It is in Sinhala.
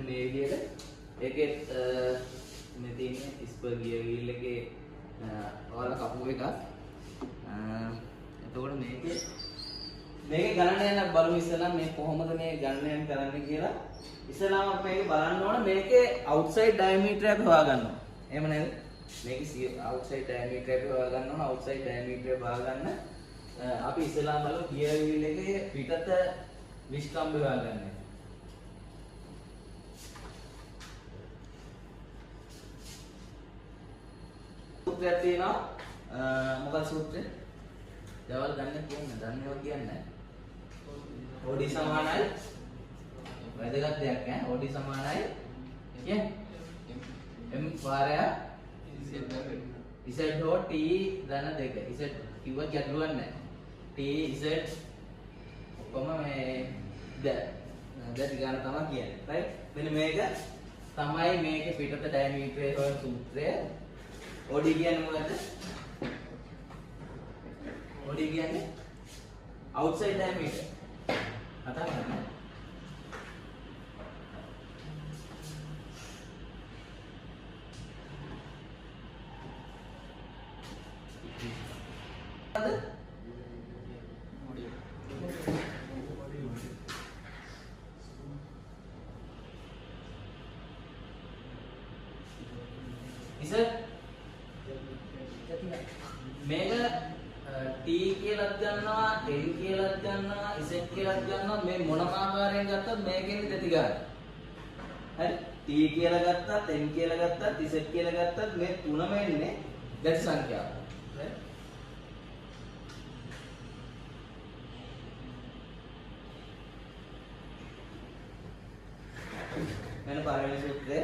මේ විදිහට ඒකේ මේ තියෙන්නේ ස්පර් ගියර් වීල් එකේ ඔයාලා කපුව එකක්. එතකොට මේකේ ගණනය යන බලමු ඉස්සෙල්ලා මේ කොහොමද මේ ගණනය කරන්නේ කියලා. ඉස්සෙල්ලාම අපි මේක බලන්න ඕන මේකේ අවුට්සයිඩ් ඩයමීටර් එක හොයාගන්න ඕන. එහෙම නේද? මේකේ අවුට්සයිඩ් ඩයමීටර් එක හොයාගන්න ඕන. අවුට්සයිඩ් ඩයමීටර් එක හොයාගන්න අපි ඉස්සෙල්ලාම බලමු ගියර් වීල් එකේ පිටත විස්කම්බ හොයාගන්න. සූත්‍රයක් තියෙනවා. මොකක්ද සූත්‍රය? දවල් ගන්න කියන්නේ දන්නේවත් කියන්නේ නැහැ. OD සමානයි වැදගත් දෙයක් ඈ. OD සමානයි කියන්නේ m වාරය z හෝ t ධන දෙක. z කිව්ව ගැටලුවක් නැහැ. t z ඔක්කොම මේ දැටි ගන්න තමයි කියන්නේ. right? මෙන්න මේක තමයි මේකේ පිටත ඩයමීටරේ හොයන සූත්‍රය. OD කියන්නේ මොකද්ද? OD කියන්නේ outside diameter. කතා කරන්නේ. මේක t කියලාත් ගන්නවා n කියලාත් ගන්නවා z කියලාත් ගන්නවා මේ මොනම ආකාරයෙන් ගත්තත් මේකෙන් දෙති ගන්න. හරි t කියලා ගත්තත් n කියලා ගත්තත් z කියලා ගත්තත් මේ තුනම එන්නේ ගැටි සංඛ්‍යාව. හරි මෙන්න පළවෙනි සූත්‍රය